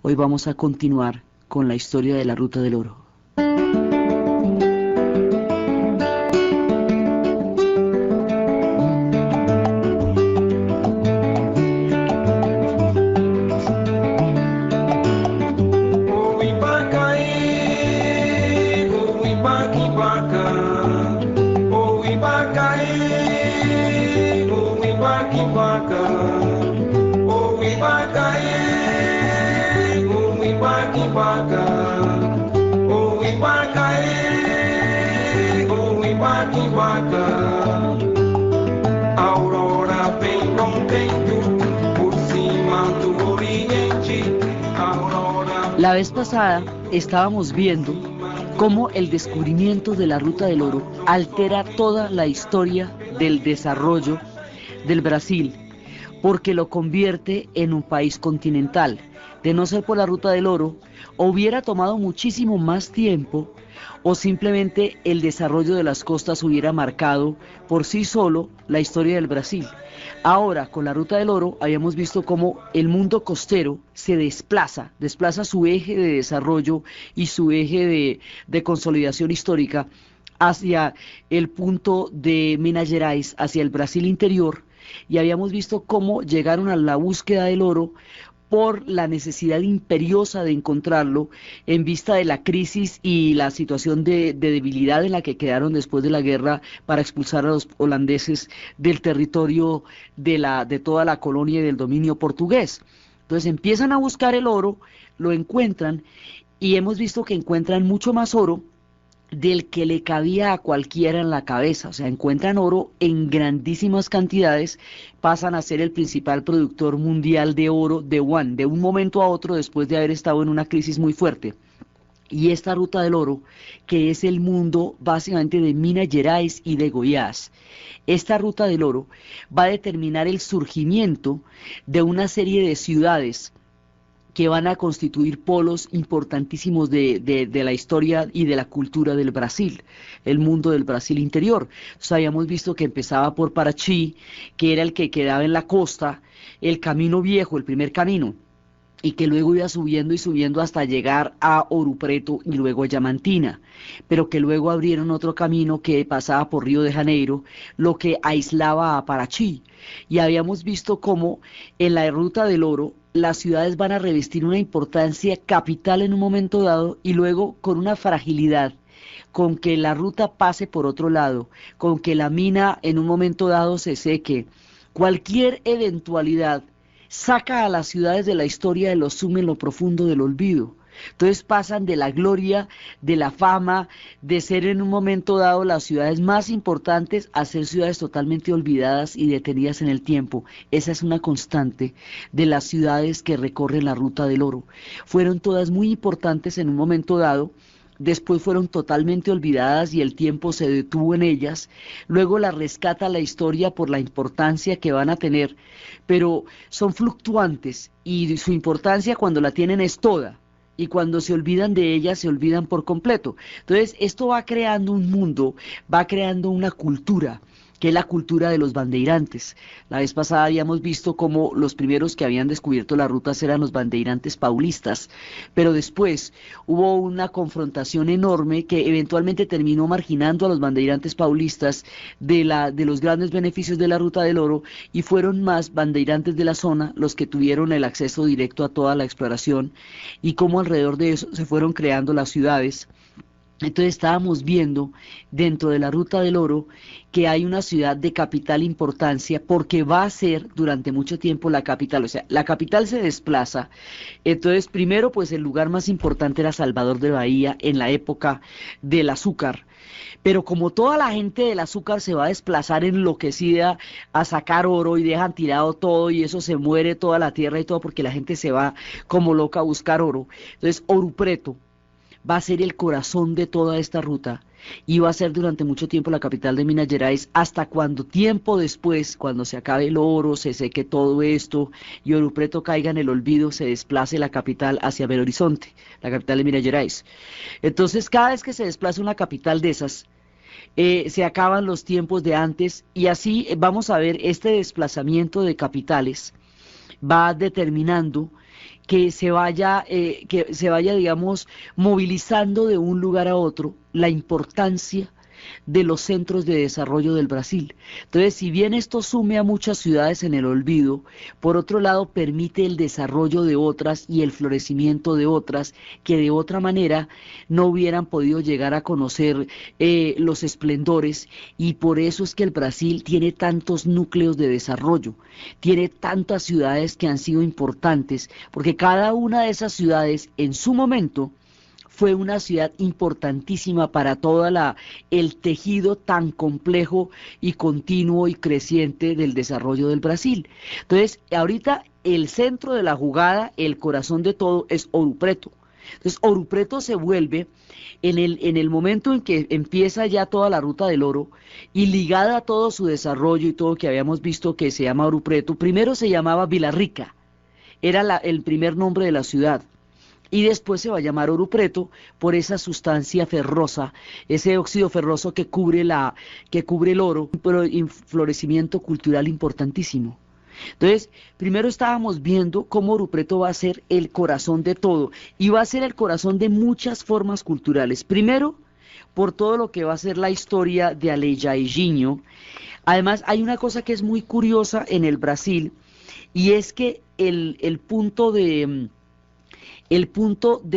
Hoy vamos a continuar con la historia de la Ruta del Oro. Aurora vem contente por cima do oriente. La vez pasada estábamos viendo cómo el descubrimiento de la Ruta del Oro altera toda la historia del desarrollo del Brasil, porque lo convierte en un país continental. De no ser por la Ruta del Oro, hubiera tomado muchísimo más tiempo, o simplemente el desarrollo de las costas hubiera marcado por sí solo la historia del Brasil. Ahora, con la Ruta del Oro, habíamos visto cómo el mundo costero se desplaza su eje de desarrollo y su eje de consolidación histórica hacia el punto de Minas Gerais, hacia el Brasil interior, y habíamos visto cómo llegaron a la búsqueda del oro por la necesidad imperiosa de encontrarlo en vista de la crisis y la situación de debilidad en la que quedaron después de la guerra para expulsar a los holandeses del territorio de toda la colonia y del dominio portugués. Entonces empiezan a buscar el oro, lo encuentran y hemos visto que encuentran mucho más oro del que le cabía a cualquiera en la cabeza. O sea, encuentran oro en grandísimas cantidades, pasan a ser el principal productor mundial de oro de un momento a otro, después de haber estado en una crisis muy fuerte. Y esta Ruta del Oro, que es el mundo básicamente de Minas Gerais y de Goiás, esta Ruta del Oro va a determinar el surgimiento de una serie de ciudades que van a constituir polos importantísimos de la historia y de la cultura del Brasil, el mundo del Brasil interior. Entonces, habíamos visto que empezaba por Paraty, que era el que quedaba en la costa, el camino viejo, el primer camino, y que luego iba subiendo y subiendo hasta llegar a Ouro Preto y luego a Diamantina, pero que luego abrieron otro camino que pasaba por Río de Janeiro, lo que aislaba a Paraty. Y habíamos visto cómo en la Ruta del Oro las ciudades van a revestir una importancia capital en un momento dado y luego con una fragilidad, con que la ruta pase por otro lado, con que la mina en un momento dado se seque, cualquier eventualidad saca a las ciudades de la historia y los sume en lo profundo del olvido. Entonces pasan de la gloria, de la fama, de ser en un momento dado las ciudades más importantes a ser ciudades totalmente olvidadas y detenidas en el tiempo. Esa es una constante de las ciudades que recorren la Ruta del Oro. Fueron todas muy importantes en un momento dado, después fueron totalmente olvidadas y el tiempo se detuvo en ellas, luego las rescata la historia por la importancia que van a tener, pero son fluctuantes y su importancia cuando la tienen es toda, y cuando se olvidan de ella se olvidan por completo. Entonces esto va creando un mundo, va creando una cultura, que es la cultura de los bandeirantes. La vez pasada habíamos visto cómo los primeros que habían descubierto las rutas eran los bandeirantes paulistas, pero después hubo una confrontación enorme que eventualmente terminó marginando a los bandeirantes paulistas de los grandes beneficios de la Ruta del Oro, y fueron más bandeirantes de la zona los que tuvieron el acceso directo a toda la exploración, y cómo alrededor de eso se fueron creando las ciudades. Entonces estábamos viendo dentro de la Ruta del Oro que hay una ciudad de capital importancia porque va a ser durante mucho tiempo la capital, o sea, la capital se desplaza. Entonces primero pues el lugar más importante era Salvador de Bahía en la época del azúcar, pero como toda la gente del azúcar se va a desplazar enloquecida a sacar oro y dejan tirado todo y eso se muere toda la tierra y todo porque la gente se va como loca a buscar oro. Entonces Ouro Preto va a ser el corazón de toda esta ruta y va a ser durante mucho tiempo la capital de Minas Gerais, hasta cuando tiempo después, cuando se acabe el oro, se seque todo esto y Ouro Preto caiga en el olvido, se desplace la capital hacia Belo Horizonte, la capital de Minas Gerais. Entonces cada vez que se desplaza una capital de esas, se acaban los tiempos de antes y así vamos a ver este desplazamiento de capitales va determinando que se vaya, digamos, movilizando de un lugar a otro la importancia de los centros de desarrollo del Brasil. Entonces, si bien esto sume a muchas ciudades en el olvido, por otro lado permite el desarrollo de otras y el florecimiento de otras que de otra manera no hubieran podido llegar a conocer los esplendores, y por eso es que el Brasil tiene tantos núcleos de desarrollo, tiene tantas ciudades que han sido importantes, porque cada una de esas ciudades en su momento fue una ciudad importantísima para el tejido tan complejo y continuo y creciente del desarrollo del Brasil. Entonces, ahorita el centro de la jugada, el corazón de todo, es Ouro Preto. Entonces, Ouro Preto se vuelve, en el momento en que empieza ya toda la ruta del oro, y ligada a todo su desarrollo y todo que habíamos visto que se llama Ouro Preto, primero se llamaba Vila Rica, era el primer nombre de la ciudad. Y después se va a llamar Ouro Preto por esa sustancia ferrosa, ese óxido ferroso que cubre el oro, un florecimiento cultural importantísimo. Entonces, primero estábamos viendo cómo Ouro Preto va a ser el corazón de todo, y va a ser el corazón de muchas formas culturales. Primero, por todo lo que va a ser la historia de Aleijadinho. Además, hay una cosa que es muy curiosa en el Brasil, y es que el punto de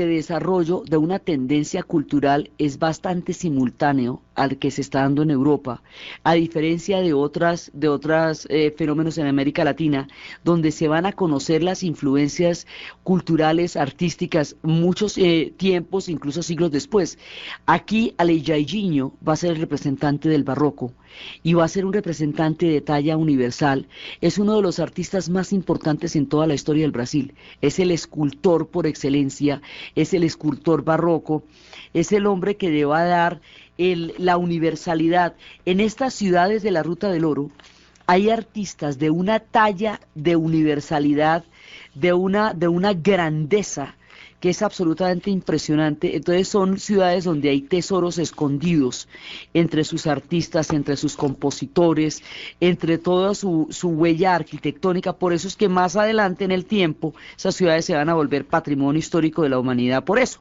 desarrollo de una tendencia cultural es bastante simultáneo al que se está dando en Europa, a diferencia de otras fenómenos en América Latina, donde se van a conocer las influencias culturales, artísticas, muchos tiempos, incluso siglos después. Aquí Aleijadinho va a ser el representante del barroco, y va a ser un representante de talla universal. Es uno de los artistas más importantes en toda la historia del Brasil, es el escultor por excelencia, es el escultor barroco, es el hombre que le va a dar la universalidad. En estas ciudades de la Ruta del Oro hay artistas de una talla de universalidad, de una grandeza que es absolutamente impresionante. Entonces son ciudades donde hay tesoros escondidos entre sus artistas, entre sus compositores, entre toda su huella arquitectónica. Por eso es que más adelante en el tiempo esas ciudades se van a volver patrimonio histórico de la humanidad, por eso,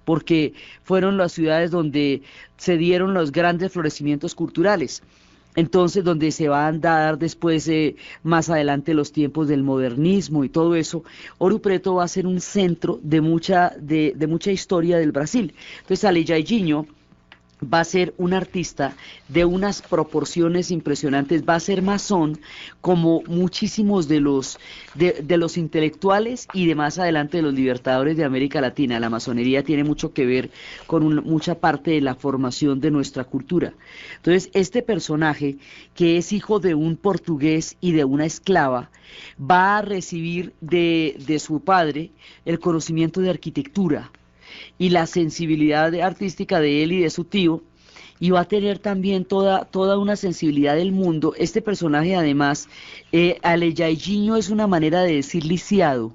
porque fueron las ciudades donde se dieron los grandes florecimientos culturales. Entonces, donde se van a dar después, más adelante, los tiempos del modernismo y todo eso, Ouro Preto va a ser un centro de mucha historia del Brasil. Entonces, Aleijadinho va a ser un artista de unas proporciones impresionantes, va a ser masón como muchísimos de los intelectuales y de más adelante de los libertadores de América Latina. La masonería tiene mucho que ver con mucha parte de la formación de nuestra cultura. Entonces, este personaje, que es hijo de un portugués y de una esclava, va a recibir de su padre el conocimiento de arquitectura y la sensibilidad artística de él y de su tío, y va a tener también toda una sensibilidad del mundo. Este personaje, además, Aleijadinho es una manera de decir lisiado,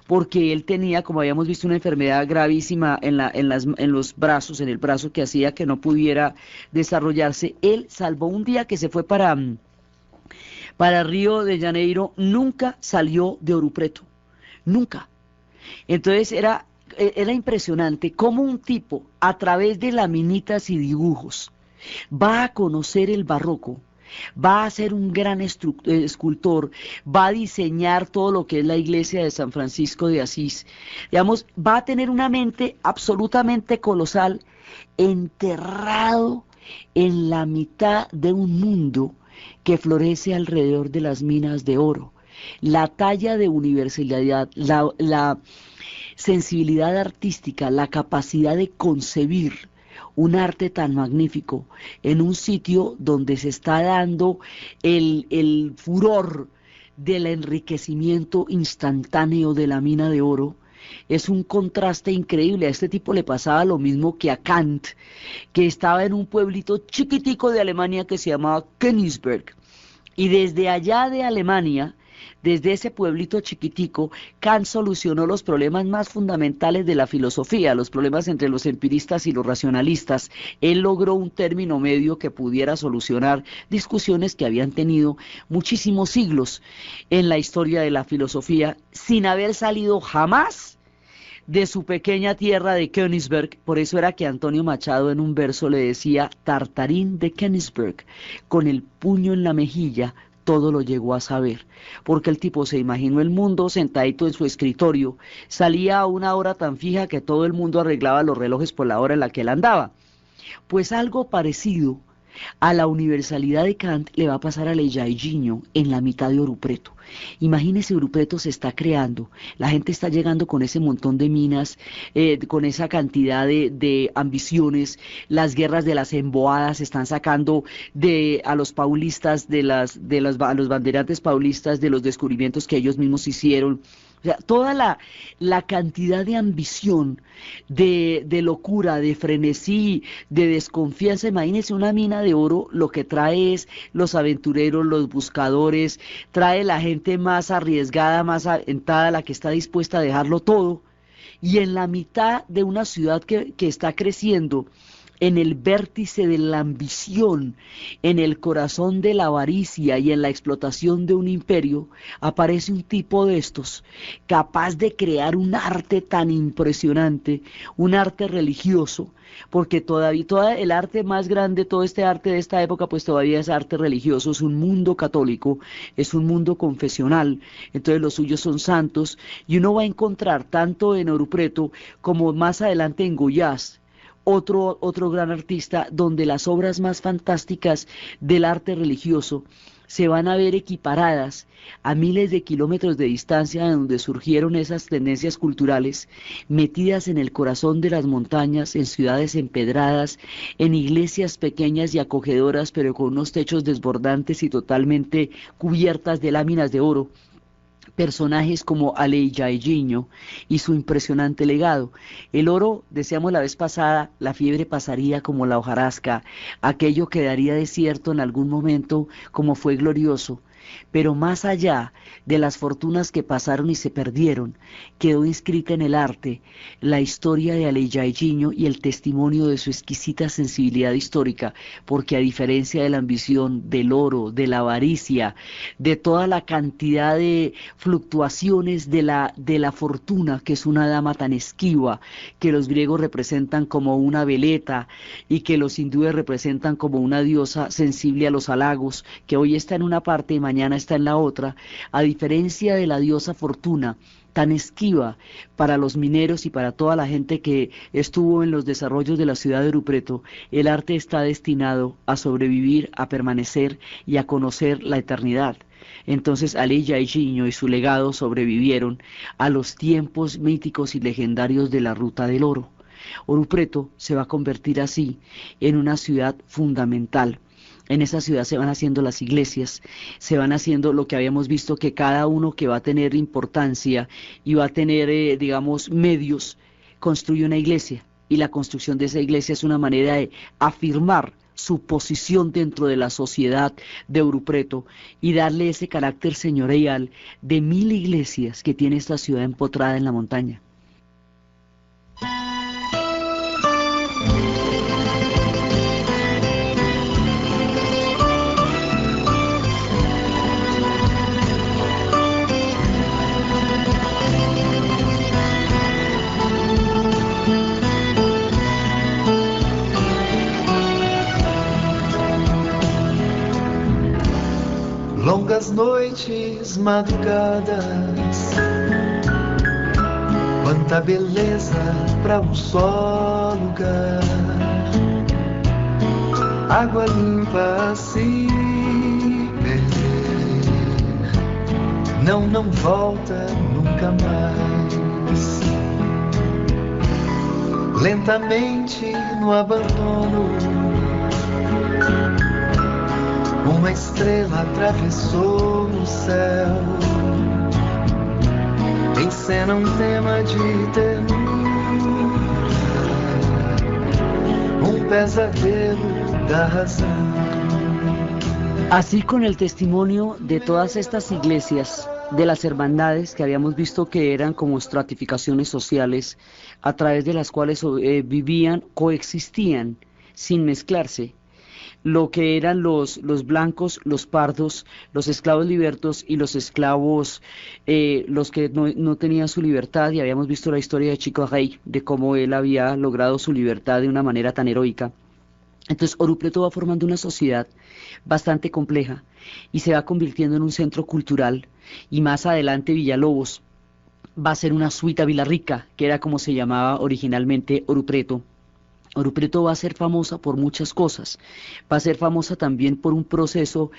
porque él tenía, como habíamos visto, una enfermedad gravísima en los brazos, en el brazo, que hacía que no pudiera desarrollarse. Él, salvo un día que se fue para Río de Janeiro, nunca salió de Ouro Preto, nunca. Entonces era impresionante cómo un tipo, a través de laminitas y dibujos, va a conocer el barroco, va a ser un gran escultor, va a diseñar todo lo que es la iglesia de San Francisco de Asís. Digamos, va a tener una mente absolutamente colosal, enterrado en la mitad de un mundo que florece alrededor de las minas de oro. La talla de universalidad, la sensibilidad artística, la capacidad de concebir un arte tan magnífico en un sitio donde se está dando el furor del enriquecimiento instantáneo de la mina de oro, es un contraste increíble. A este tipo le pasaba lo mismo que a Kant, que estaba en un pueblito chiquitico de Alemania que se llamaba Königsberg, y desde allá de Alemania Desde ese pueblito chiquitico, Kant solucionó los problemas más fundamentales de la filosofía, los problemas entre los empiristas y los racionalistas. Él logró un término medio que pudiera solucionar discusiones que habían tenido muchísimos siglos en la historia de la filosofía, sin haber salido jamás de su pequeña tierra de Königsberg. Por eso era que Antonio Machado en un verso le decía: Tartarín de Königsberg, con el puño en la mejilla, todo lo llegó a saber, porque el tipo se imaginó el mundo sentadito en su escritorio, salía a una hora tan fija que todo el mundo arreglaba los relojes por la hora en la que él andaba. Pues algo parecido a la universalidad de Kant le va a pasar a Lejaillinho en la mitad de Ouro Preto. Imagínese, Ouro Preto se está creando, la gente está llegando con ese montón de minas, con esa cantidad de ambiciones, las guerras de las emboadas están sacando a los paulistas, a los banderantes paulistas, de los descubrimientos que ellos mismos hicieron. O sea, toda la cantidad de ambición, de locura, de frenesí, de desconfianza. Imagínense una mina de oro, lo que trae es los aventureros, los buscadores, trae la gente más arriesgada, más aventada, la que está dispuesta a dejarlo todo. Y en la mitad de una ciudad que está creciendo, en el vértice de la ambición, en el corazón de la avaricia y en la explotación de un imperio, aparece un tipo de estos, capaz de crear un arte tan impresionante, un arte religioso, porque todavía todo el arte más grande, todo este arte de esta época, pues todavía es arte religioso, es un mundo católico, es un mundo confesional, entonces los suyos son santos, y uno va a encontrar tanto en Ouro Preto como más adelante en Goiás, otro gran artista, donde las obras más fantásticas del arte religioso se van a ver equiparadas a miles de kilómetros de distancia de donde surgieron esas tendencias culturales, metidas en el corazón de las montañas, en ciudades empedradas, en iglesias pequeñas y acogedoras, pero con unos techos desbordantes y totalmente cubiertas de láminas de oro. Personajes como Aleijadinho y su impresionante legado. El oro, decíamos la vez pasada, la fiebre pasaría como la hojarasca, aquello quedaría desierto en algún momento como fue glorioso, pero más allá de las fortunas que pasaron y se perdieron, quedó inscrita en el arte la historia de Aleijadinho y el testimonio de su exquisita sensibilidad histórica, porque a diferencia de la ambición, del oro, de la avaricia, de toda la cantidad de fluctuaciones de la fortuna, que es una dama tan esquiva, que los griegos representan como una veleta y que los hindúes representan como una diosa sensible a los halagos, que hoy está en una parte y mañana está en la otra, a diferencia de la diosa Fortuna, tan esquiva para los mineros y para toda la gente que estuvo en los desarrollos de la ciudad de Ouro Preto, el arte está destinado a sobrevivir, a permanecer y a conocer la eternidad. Entonces Aleijadinho y su legado sobrevivieron a los tiempos míticos y legendarios de la Ruta del Oro. Ouro Preto se va a convertir así en una ciudad fundamental. En esa ciudad se van haciendo las iglesias, se van haciendo lo que habíamos visto, que cada uno que va a tener importancia y va a tener, digamos, medios, construye una iglesia. Y la construcción de esa iglesia es una manera de afirmar su posición dentro de la sociedad de Ouro Preto y darle ese carácter señorial de 1000 iglesias que tiene esta ciudad empotrada en la montaña. Longas noites, madrugadas, quanta beleza pra só lugar. Água limpa a se perder, não volta nunca mais. Lentamente no abandono, uma estrela atravessou o céu, encena tema de ternura, pesadelo da razão. Así con el testimonio de todas estas iglesias, de las hermandades que habíamos visto que eran como estratificaciones sociales a través de las cuales vivían, coexistían sin mezclarse, lo que eran los blancos, los pardos, los esclavos libertos y los esclavos, los que no tenían su libertad, y habíamos visto la historia de Chico Rey, de cómo él había logrado su libertad de una manera tan heroica. Entonces Oru Preto va formando una sociedad bastante compleja y se va convirtiendo en un centro cultural, y más adelante Villalobos va a ser una suite a Villarrica, que era como se llamaba originalmente Oru Preto. Oru Preto va a ser famosa por muchas cosas, va a ser famosa también por un proceso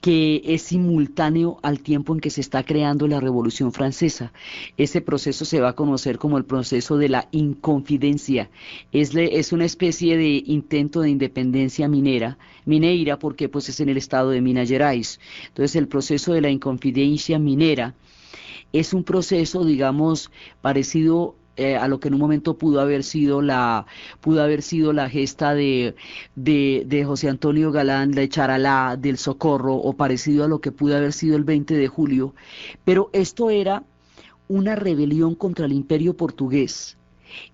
que es simultáneo al tiempo en que se está creando la Revolución Francesa. Ese proceso se va a conocer como el proceso de la Inconfidencia, es una especie de intento de independencia mineira, porque pues es en el estado de Minas Gerais. Entonces el proceso de la Inconfidencia minera es un proceso, digamos, parecido a lo que en un momento pudo haber sido la gesta de José Antonio Galán, de Charalá, del Socorro, o parecido a lo que pudo haber sido el 20 de julio, pero esto era una rebelión contra el imperio portugués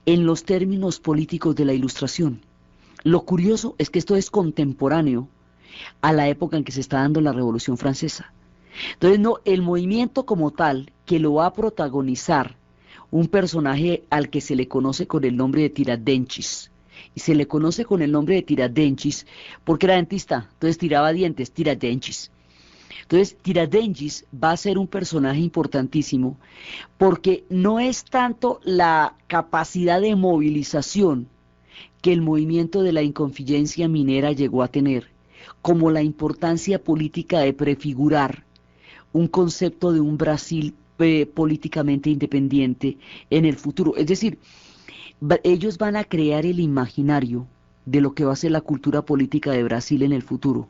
en los términos políticos de la Ilustración. Lo curioso es que esto es contemporáneo a la época en que se está dando la Revolución Francesa. Entonces, no, el movimiento como tal, que lo va a protagonizar un personaje al que se le conoce con el nombre de Tiradentes, y se le conoce con el nombre de Tiradentes porque era dentista, entonces tiraba dientes, Tiradentes. Entonces Tiradentes va a ser un personaje importantísimo porque no es tanto la capacidad de movilización que el movimiento de la Inconfidencia minera llegó a tener, como la importancia política de prefigurar un concepto de un Brasil políticamente independiente en el futuro. Es decir, ellos van a crear el imaginario de lo que va a ser la cultura política de Brasil en el futuro.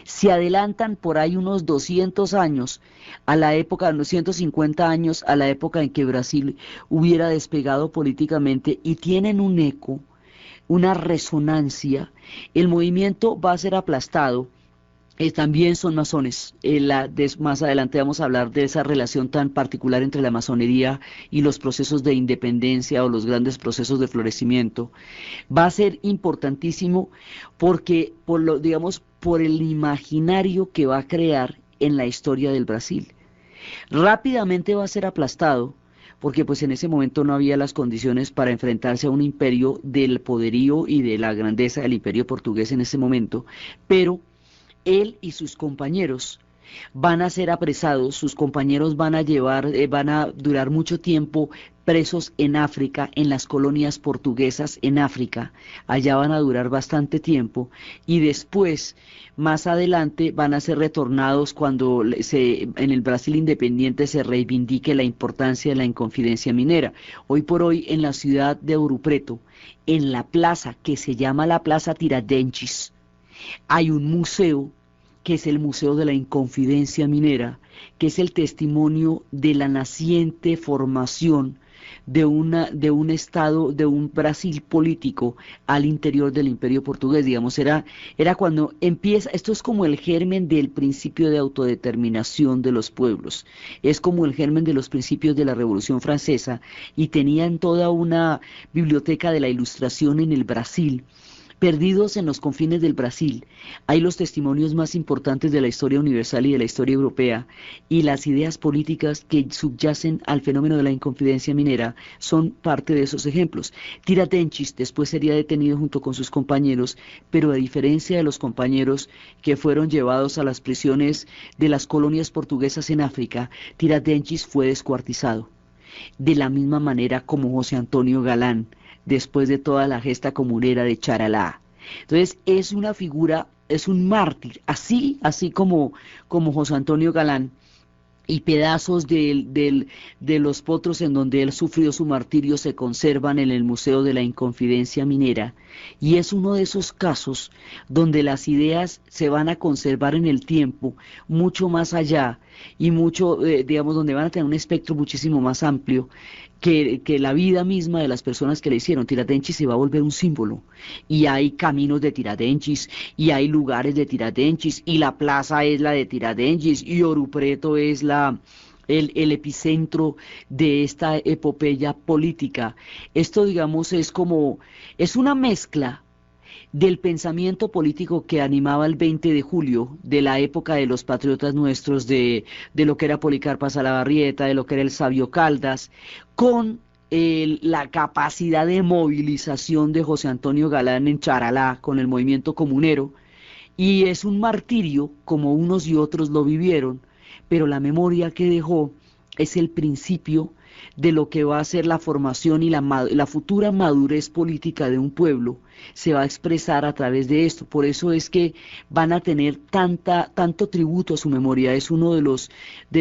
Se adelantan por ahí unos 200 años a la época, 250 años a la época en que Brasil hubiera despegado políticamente, y tienen un eco, una resonancia. El movimiento va a ser aplastado. También son masones. Más adelante vamos a hablar de esa relación tan particular entre la masonería y los procesos de independencia o los grandes procesos de florecimiento. Va a ser importantísimo porque, por el imaginario que va a crear en la historia del Brasil. Rápidamente va a ser aplastado porque pues en ese momento no había las condiciones para enfrentarse a un imperio del poderío y de la grandeza del imperio portugués en ese momento, pero él y sus compañeros van a ser apresados, sus compañeros van a durar mucho tiempo presos en África, en las colonias portuguesas en África. Allá van a durar bastante tiempo, y después, más adelante, van a ser retornados cuando en el Brasil independiente se reivindique la importancia de la Inconfidencia minera. Hoy por hoy, en la ciudad de Ouro Preto, en la plaza que se llama la Plaza Tiradentes, hay un museo que es el Museo de la Inconfidencia Minera, que es el testimonio de la naciente formación de un estado, de un Brasil político al interior del Imperio Portugués. Digamos, era cuando empieza, esto es como el germen del principio de autodeterminación de los pueblos, es como el germen de los principios de la Revolución Francesa, y tenían toda una biblioteca de la Ilustración en el Brasil. Perdidos en los confines del Brasil, hay los testimonios más importantes de la historia universal y de la historia europea, y las ideas políticas que subyacen al fenómeno de la Inconfidencia minera son parte de esos ejemplos. Tiradentes después sería detenido junto con sus compañeros, pero a diferencia de los compañeros que fueron llevados a las prisiones de las colonias portuguesas en África, Tiradentes fue descuartizado, de la misma manera como José Antonio Galán, después de toda la gesta comunera de Charalá. Entonces es una figura, es un mártir, así como José Antonio Galán, y pedazos de los potros en donde él sufrió su martirio se conservan en el Museo de la Inconfidencia Minera, y es uno de esos casos donde las ideas se van a conservar en el tiempo, mucho más allá y mucho, digamos, donde van a tener un espectro muchísimo más amplio que la vida misma de las personas que le hicieron. Tiradentes se va a volver un símbolo, y hay caminos de Tiradentes, y hay lugares de Tiradentes, y la plaza es la de Tiradentes, y Ouro Preto es el epicentro de esta epopeya política. Esto, digamos, es una mezcla del pensamiento político que animaba el 20 de julio, de la época de los patriotas nuestros, de lo que era Policarpa Salabarrieta, de lo que era el Sabio Caldas, con la capacidad de movilización de José Antonio Galán en Charalá, con el movimiento comunero, y es un martirio como unos y otros lo vivieron, pero la memoria que dejó es el principio de lo que va a ser la formación y la futura madurez política de un pueblo. Se va a expresar a través de esto. Por eso es que van a tener tanto tributo a su memoria. Es uno de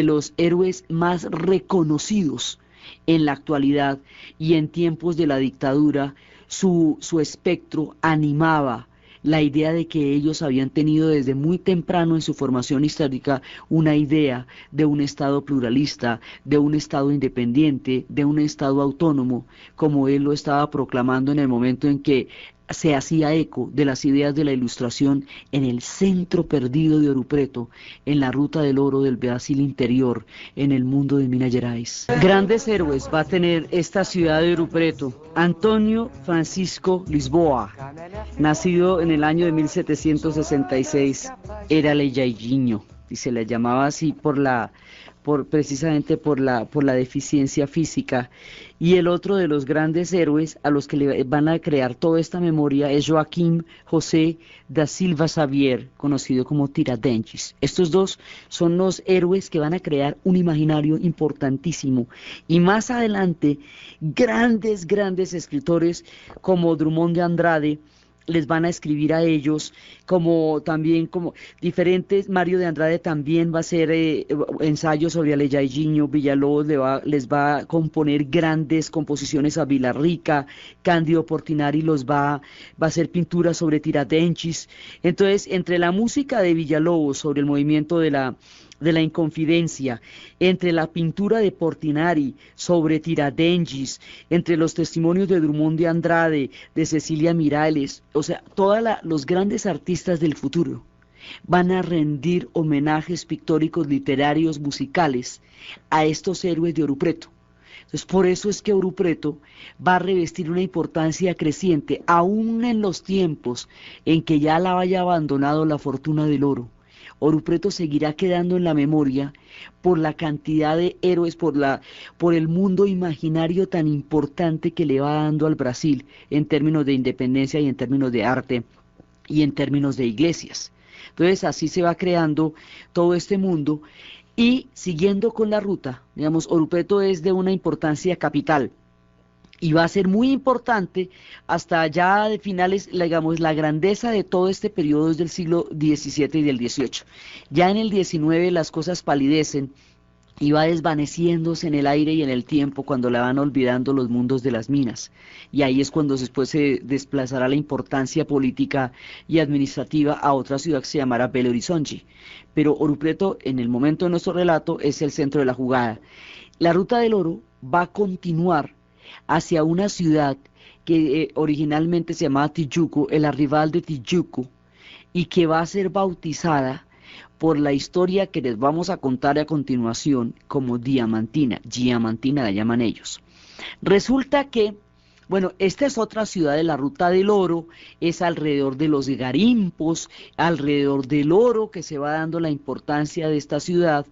los héroes más reconocidos en la actualidad, y en tiempos de la dictadura su espectro animaba la idea de que ellos habían tenido desde muy temprano en su formación histórica una idea de un Estado pluralista, de un Estado independiente, de un Estado autónomo, como él lo estaba proclamando en el momento en que se hacía eco de las ideas de la Ilustración en el centro perdido de Ouro Preto, en la ruta del oro del Brasil interior, en el mundo de Minas Gerais. Grandes héroes va a tener esta ciudad de Ouro Preto. Antônio Francisco Lisboa, nacido en el año de 1766, era leyaiño, y se le llamaba así precisamente por la deficiencia física. Y el otro de los grandes héroes a los que le van a crear toda esta memoria es Joaquim José da Silva Xavier, conocido como Tiradentes. Estos dos son los héroes que van a crear un imaginario importantísimo, y más adelante grandes escritores como Drummond de Andrade les van a escribir a ellos, como diferentes. Mario de Andrade también va a hacer ensayos sobre Aleijadinho. Villalobos les va a componer grandes composiciones a Villarrica. Cándido Portinari va a hacer pinturas sobre Tiradentes. Entonces, entre la música de Villalobos sobre el movimiento de la Inconfidencia, entre la pintura de Portinari sobre Tiradentes, entre los testimonios de Drummond de Andrade, de Cecilia Miralles, o sea, los grandes artistas del futuro van a rendir homenajes pictóricos, literarios, musicales a estos héroes de Ouro Preto. Entonces, por eso es que Ouro Preto va a revestir una importancia creciente, aún en los tiempos en que ya la haya abandonado la fortuna del oro. Ouro Preto seguirá quedando en la memoria por la cantidad de héroes, por el mundo imaginario tan importante que le va dando al Brasil en términos de independencia, y en términos de arte, y en términos de iglesias. Entonces, así se va creando todo este mundo. Y siguiendo con la ruta, digamos, Ouro Preto es de una importancia capital, y va a ser muy importante hasta ya de finales, digamos, la grandeza de todo este periodo es del siglo XVII y del XVIII. Ya en el XIX las cosas palidecen y va desvaneciéndose en el aire y en el tiempo, cuando la van olvidando los mundos de las minas. Y ahí es cuando después se desplazará la importancia política y administrativa a otra ciudad que se llamará Belo Horizonte. Pero Ouro Preto, en el momento de nuestro relato, es el centro de la jugada. La ruta del oro va a continuar hacia una ciudad que originalmente se llamaba Tijuco, el Arrival de Tijuco, y que va a ser bautizada por la historia que les vamos a contar a continuación como Diamantina. Diamantina la llaman ellos. Resulta que, bueno, esta es otra ciudad de la Ruta del Oro, es alrededor de los garimpos, alrededor del oro que se va dando la importancia de esta ciudad.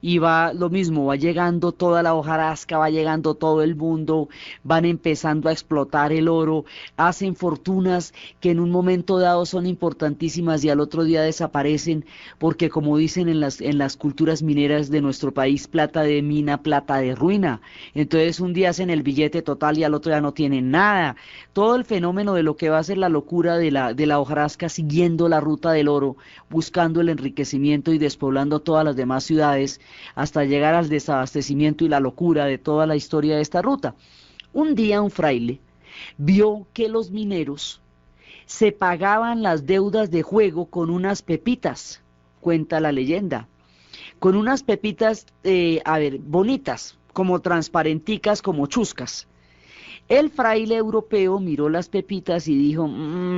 Y va lo mismo, va llegando toda la hojarasca, va llegando todo el mundo, van empezando a explotar el oro, hacen fortunas que en un momento dado son importantísimas y al otro día desaparecen, porque como dicen en las culturas mineras de nuestro país, plata de mina, plata de ruina. Entonces un día hacen el billete total y al otro día no tienen nada. Todo el fenómeno de lo que va a ser la locura de la hojarasca siguiendo la ruta del oro, buscando el enriquecimiento y despoblando todas las demás ciudades, hasta llegar al desabastecimiento y la locura de toda la historia de esta ruta. Un día un fraile vio que los mineros se pagaban las deudas de juego con unas pepitas, cuenta la leyenda. con unas pepitas, bonitas, como transparenticas, como chuscas. El fraile europeo miró las pepitas y dijo,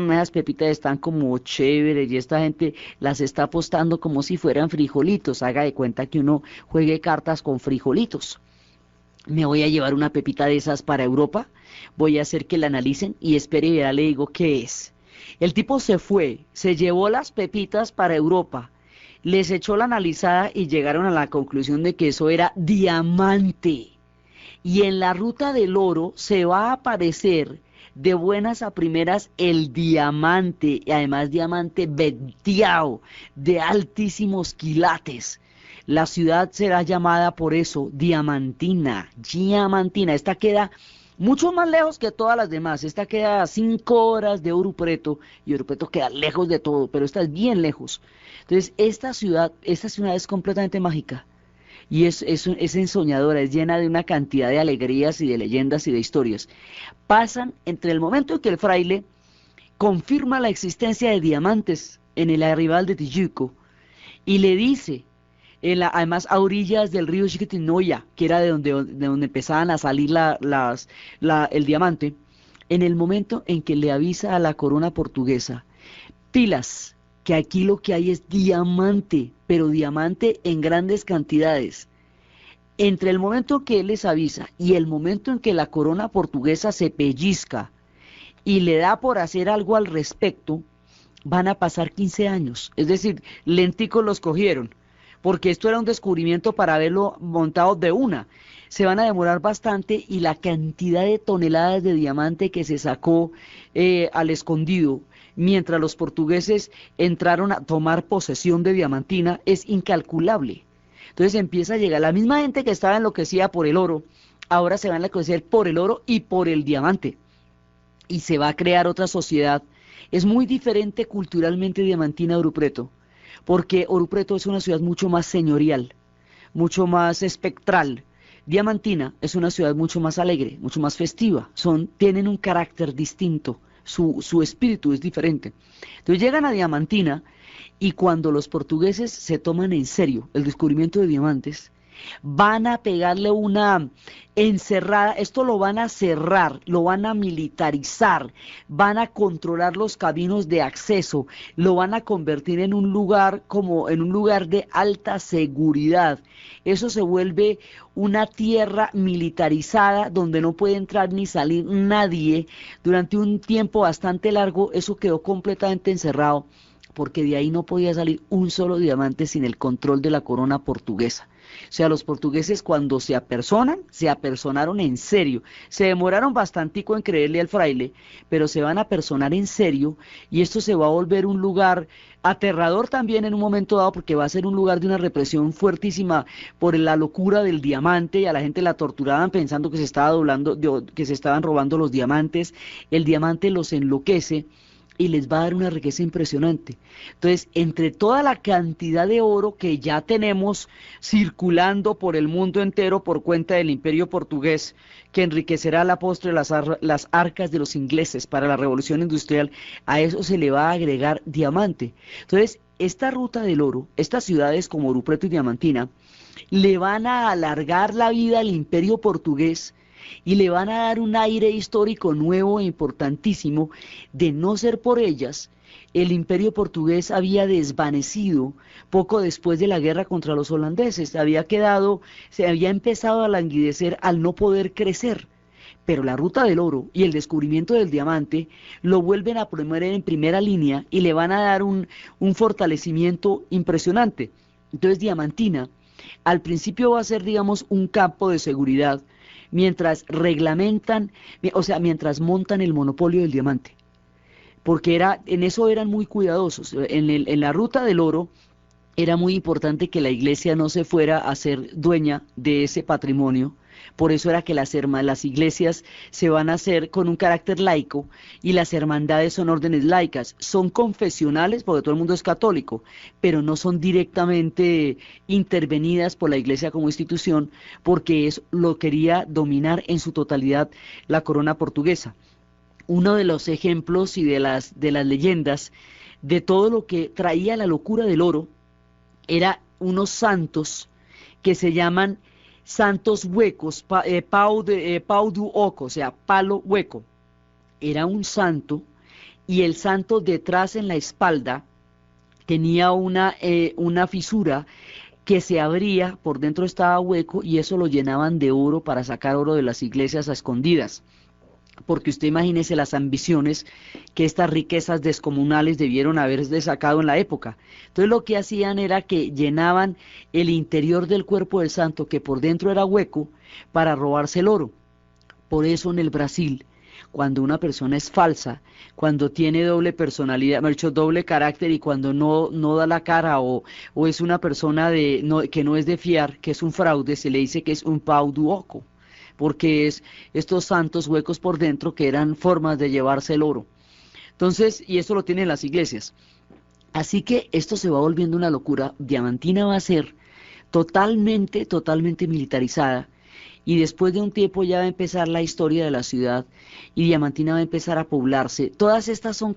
esas pepitas están como chéveres y esta gente las está apostando como si fueran frijolitos. Haga de cuenta que uno juegue cartas con frijolitos. Me voy a llevar una pepita de esas para Europa, voy a hacer que la analicen y espere y verá, le digo qué es. El tipo se fue, se llevó las pepitas para Europa, les echó la analizada y llegaron a la conclusión de que eso era diamante. Y en la ruta del oro se va a aparecer de buenas a primeras el diamante, y además diamante venteado, de altísimos quilates. La ciudad será llamada por eso Diamantina, Diamantina. Esta queda mucho más lejos que todas las demás. Esta queda a 5 horas de Ouro Preto, y Ouro Preto queda lejos de todo, pero esta es bien lejos. Entonces, esta ciudad es completamente mágica. Y es ensoñadora, es llena de una cantidad de alegrías y de leyendas y de historias. Pasan entre el momento en que el fraile confirma la existencia de diamantes en el arrabal de Tijuco y le dice, además a orillas del río Chiquitinoya, que era de donde empezaban a salir el diamante, en el momento en que le avisa a la corona portuguesa, pilas, que aquí lo que hay es diamante, pero diamante en grandes cantidades. Entre el momento que él les avisa y el momento en que la corona portuguesa se pellizca y le da por hacer algo al respecto, van a pasar 15 años. Es decir, lenticos los cogieron, porque esto era un descubrimiento para haberlo montado de una. Se van a demorar bastante y la cantidad de toneladas de diamante que se sacó al escondido mientras los portugueses entraron a tomar posesión de Diamantina es incalculable. Entonces empieza a llegar la misma gente que estaba enloquecida por el oro, ahora se va a enloquecer por el oro y por el diamante. Y se va a crear otra sociedad. Es muy diferente culturalmente Diamantina a Ouro Preto, porque Ouro Preto es una ciudad mucho más señorial, mucho más espectral. Diamantina es una ciudad mucho más alegre, mucho más festiva, tienen un carácter distinto. Su espíritu es diferente. Entonces llegan a Diamantina y cuando los portugueses se toman en serio el descubrimiento de diamantes, van a pegarle una encerrada, esto lo van a cerrar, lo van a militarizar, van a controlar los caminos de acceso, lo van a convertir en un lugar de alta seguridad. Eso se vuelve una tierra militarizada donde no puede entrar ni salir nadie. Durante un tiempo bastante largo eso quedó completamente encerrado, porque de ahí no podía salir un solo diamante sin el control de la corona portuguesa. O sea, los portugueses cuando se apersonaron en serio. Se demoraron bastantico en creerle al fraile, pero se van a apersonar en serio y esto se va a volver un lugar aterrador también en un momento dado, porque va a ser un lugar de una represión fuertísima por la locura del diamante, y a la gente la torturaban pensando que se estaban robando los diamantes. El diamante los enloquece y les va a dar una riqueza impresionante. Entonces, entre toda la cantidad de oro que ya tenemos circulando por el mundo entero por cuenta del Imperio Portugués, que enriquecerá a la postre las arcas de los ingleses para la Revolución Industrial, a eso se le va a agregar diamante. Entonces, esta ruta del oro, estas ciudades como Ouro Preto y Diamantina, le van a alargar la vida al Imperio Portugués, y le van a dar un aire histórico nuevo e importantísimo. De no ser por ellas, el Imperio Portugués había desvanecido poco después de la guerra contra los holandeses, se había empezado a languidecer al no poder crecer. Pero la ruta del oro y el descubrimiento del diamante lo vuelven a poner en primera línea y le van a dar un fortalecimiento impresionante. Entonces Diamantina al principio va a ser, digamos, un campo de seguridad, mientras mientras montan el monopolio del diamante, porque en eso eran muy cuidadosos. En la ruta del oro era muy importante que la iglesia no se fuera a ser dueña de ese patrimonio. Por eso era que las iglesias se van a hacer con un carácter laico y las hermandades son órdenes laicas, son confesionales porque todo el mundo es católico, pero no son directamente intervenidas por la iglesia como institución, porque eso lo quería dominar en su totalidad la corona portuguesa. Uno de los ejemplos y de las leyendas de todo lo que traía la locura del oro era unos santos que se llaman santos huecos, pau du oco, o sea, palo hueco. Era un santo y el santo detrás en la espalda tenía una fisura que se abría, por dentro estaba hueco y eso lo llenaban de oro para sacar oro de las iglesias a escondidas. Porque usted imagínese las ambiciones que estas riquezas descomunales debieron haberse sacado en la época. Entonces lo que hacían era que llenaban el interior del cuerpo del santo, que por dentro era hueco, para robarse el oro. Por eso en el Brasil, cuando una persona es falsa, cuando tiene doble personalidad, mejor dicho, doble carácter, y cuando no da la cara o es una persona que no es de fiar, que es un fraude, se le dice que es un pau du oco, porque es estos santos huecos por dentro que eran formas de llevarse el oro. Entonces, y esto lo tienen las iglesias. Así que esto se va volviendo una locura. Diamantina va a ser totalmente militarizada. Y después de un tiempo ya va a empezar la historia de la ciudad y Diamantina va a empezar a poblarse. Todas estas son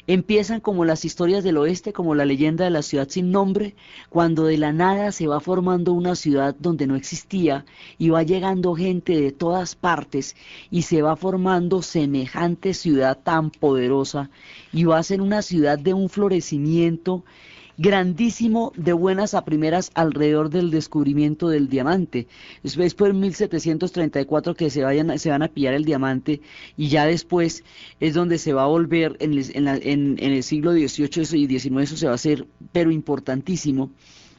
empiezan como las historias del oeste, como la leyenda de la ciudad sin nombre, cuando de la nada se va formando una ciudad donde no existía y va llegando gente de todas partes y se va formando semejante ciudad tan poderosa y va a ser una ciudad de un florecimiento grandísimo de buenas a primeras alrededor del descubrimiento del diamante. Es por 1734 que se van a pillar el diamante y ya después es donde se va a volver en el siglo XVIII y XIX, eso se va a hacer pero importantísimo.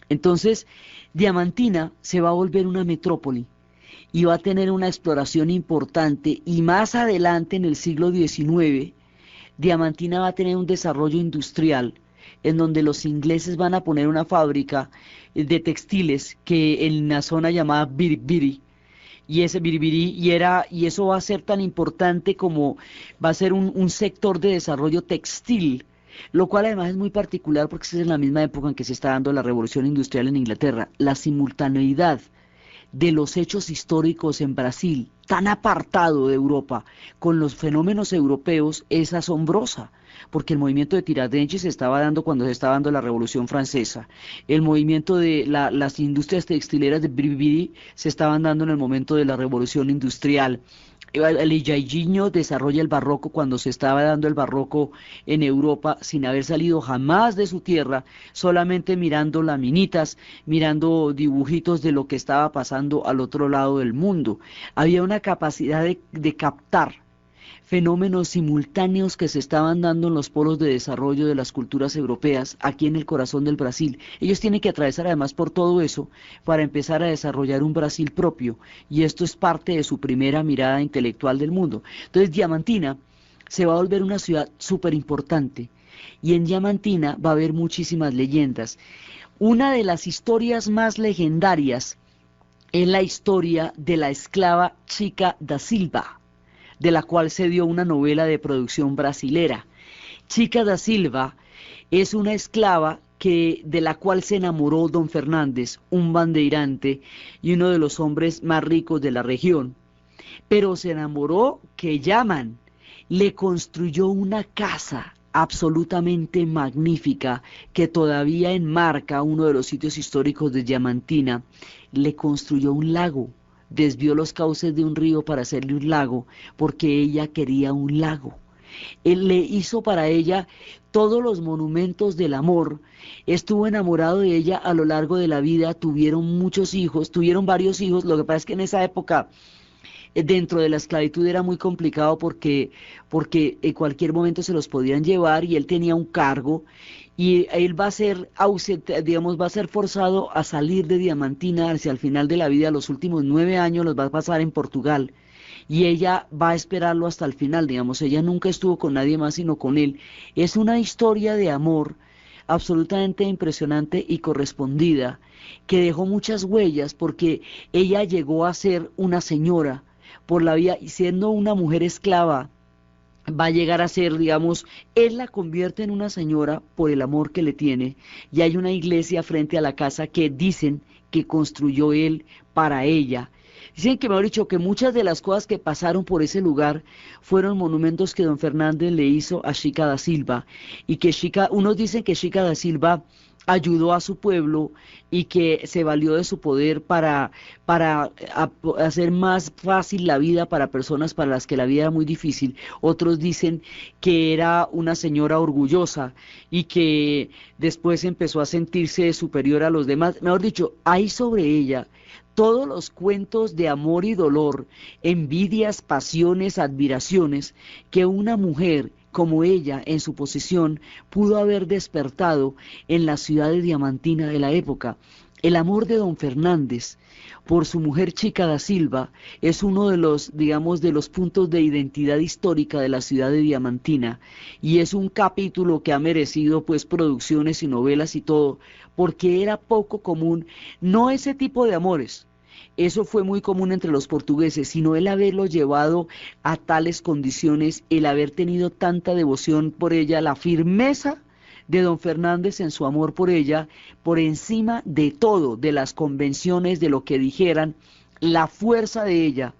Entonces Diamantina se va a volver una metrópoli y va a tener una exploración importante y más adelante en el siglo XIX Diamantina va a tener un desarrollo industrial en donde los ingleses van a poner una fábrica de textiles que en la zona llamada Biribiri, y ese Biribiri y eso va a ser tan importante como va a ser un sector de desarrollo textil, lo cual además es muy particular porque es en la misma época en que se está dando la revolución industrial en Inglaterra. La simultaneidad de los hechos históricos en Brasil, tan apartado de Europa, con los fenómenos europeos, es asombrosa, porque el movimiento de Tiradentes se estaba dando cuando se estaba dando la Revolución Francesa, el movimiento de las industrias textileras de Biribiri se estaban dando en el momento de la Revolución Industrial. El Jairzinho desarrolla el barroco cuando se estaba dando el barroco en Europa sin haber salido jamás de su tierra, solamente mirando laminitas, mirando dibujitos de lo que estaba pasando al otro lado del mundo. Había una capacidad de captar fenómenos simultáneos que se estaban dando en los polos de desarrollo de las culturas europeas, aquí en el corazón del Brasil. Ellos tienen que atravesar además por todo eso para empezar a desarrollar un Brasil propio, y esto es parte de su primera mirada intelectual del mundo. Entonces Diamantina se va a volver una ciudad súper importante, y en Diamantina va a haber muchísimas leyendas. Una de las historias más legendarias es la historia de la esclava Chica da Silva, de la cual se dio una novela de producción brasilera. Chica da Silva es una esclava de la cual se enamoró Don Fernández, un bandeirante y uno de los hombres más ricos de la región. Pero se enamoró que llaman, le construyó una casa absolutamente magnífica que todavía enmarca uno de los sitios históricos de Diamantina, le construyó un lago. Desvió los cauces de un río para hacerle un lago, porque ella quería un lago. Él le hizo para ella todos los monumentos del amor, estuvo enamorado de ella a lo largo de la vida, tuvieron muchos hijos, tuvieron varios hijos. Lo que pasa es que en esa época, dentro de la esclavitud era muy complicado porque en cualquier momento se los podían llevar y él tenía un cargo, y él va a ser ausente, digamos, va a ser forzado a salir de Diamantina hacia el final de la vida. Los últimos 9 años los va a pasar en Portugal y ella va a esperarlo hasta el final, digamos, ella nunca estuvo con nadie más sino con él. Es una historia de amor absolutamente impresionante y correspondida, que dejó muchas huellas porque ella llegó a ser una señora por la vida, y siendo una mujer esclava va a llegar a ser, digamos, él la convierte en una señora por el amor que le tiene, y hay una iglesia frente a la casa que dicen que construyó él para ella. Dicen que, mejor dicho, que muchas de las cosas que pasaron por ese lugar fueron monumentos que Don Fernández le hizo a Chica da Silva, y que unos dicen que Chica da Silva ayudó a su pueblo y que se valió de su poder para hacer más fácil la vida para personas para las que la vida era muy difícil. Otros dicen que era una señora orgullosa y que después empezó a sentirse superior a los demás. Mejor dicho, hay sobre ella todos los cuentos de amor y dolor, envidias, pasiones, admiraciones, que una mujer como ella, en su posición, pudo haber despertado en la ciudad de Diamantina de la época. El amor de don Fernández por su mujer Chica da Silva es uno de los, digamos, de los puntos de identidad histórica de la ciudad de Diamantina, y es un capítulo que ha merecido pues producciones y novelas y todo, porque era poco común, no ese tipo de amores. Eso fue muy común entre los portugueses, sino el haberlo llevado a tales condiciones, el haber tenido tanta devoción por ella, la firmeza de don Fernández en su amor por ella, por encima de todo, de las convenciones, de lo que dijeran, la fuerza de ella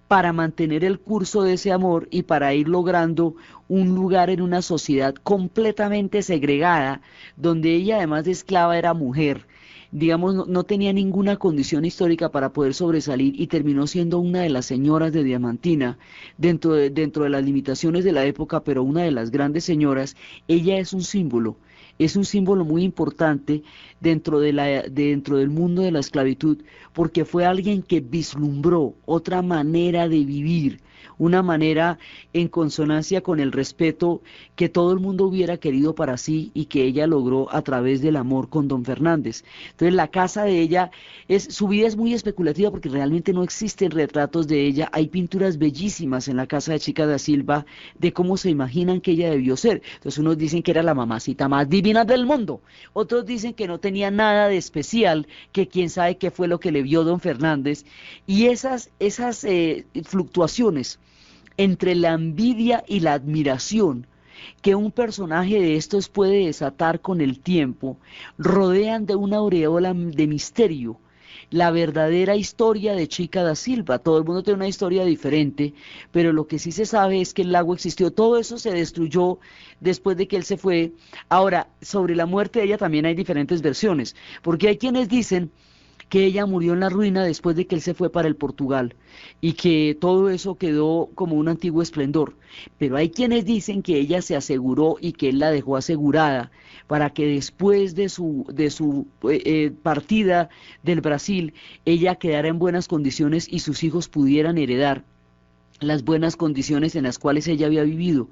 para mantener el curso de ese amor y para ir logrando un lugar en una sociedad completamente segregada, donde ella además de esclava era mujer. Digamos, no tenía ninguna condición histórica para poder sobresalir y terminó siendo una de las señoras de Diamantina, dentro de las limitaciones de la época, pero una de las grandes señoras. Ella es un símbolo muy importante dentro del mundo de la esclavitud, porque fue alguien que vislumbró otra manera de vivir, una manera en consonancia con el respeto que todo el mundo hubiera querido para sí y que ella logró a través del amor con don Fernández. Entonces la casa de ella, su vida es muy especulativa porque realmente no existen retratos de ella. Hay pinturas bellísimas en la casa de Chica da Silva de cómo se imaginan que ella debió ser. Entonces unos dicen que era la mamacita más divina del mundo, otros dicen que no tenía nada de especial, que quién sabe qué fue lo que le vio don Fernández, y esas fluctuaciones entre la envidia y la admiración que un personaje de estos puede desatar con el tiempo, rodean de una aureola de misterio la verdadera historia de Chica da Silva. Todo el mundo tiene una historia diferente, pero lo que sí se sabe es que el lago existió. Todo eso se destruyó después de que él se fue. Ahora, sobre la muerte de ella también hay diferentes versiones, porque hay quienes dicen que ella murió en la ruina después de que él se fue para el Portugal y que todo eso quedó como un antiguo esplendor. Pero hay quienes dicen que ella se aseguró y que él la dejó asegurada para que después de su partida del Brasil, ella quedara en buenas condiciones y sus hijos pudieran heredar las buenas condiciones en las cuales ella había vivido.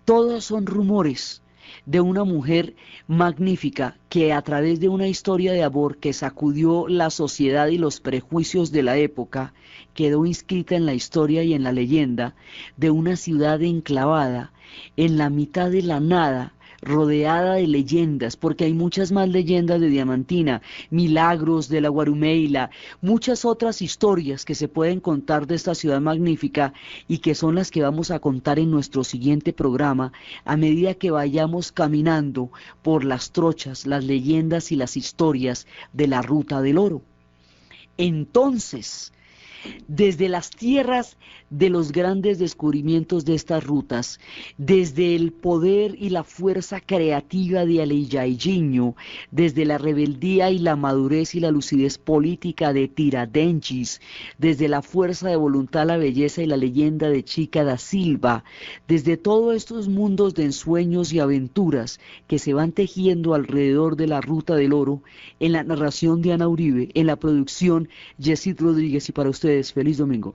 Todos son rumores de una mujer magnífica que a través de una historia de amor que sacudió la sociedad y los prejuicios de la época, quedó inscrita en la historia y en la leyenda de una ciudad enclavada en la mitad de la nada, rodeada de leyendas, porque hay muchas más leyendas de Diamantina, milagros de la Guarumeila, muchas otras historias que se pueden contar de esta ciudad magnífica y que son las que vamos a contar en nuestro siguiente programa a medida que vayamos caminando por las trochas, las leyendas y las historias de la Ruta del Oro. Entonces, desde las tierras de los grandes descubrimientos de estas rutas, desde el poder y la fuerza creativa de Aleijadinho, desde la rebeldía y la madurez y la lucidez política de Tiradentes, desde la fuerza de voluntad, la belleza y la leyenda de Chica da Silva, desde todos estos mundos de ensueños y aventuras que se van tejiendo alrededor de la Ruta del Oro, en la narración de Ana Uribe, en la producción Yesid Rodríguez, y para ustedes, feliz domingo.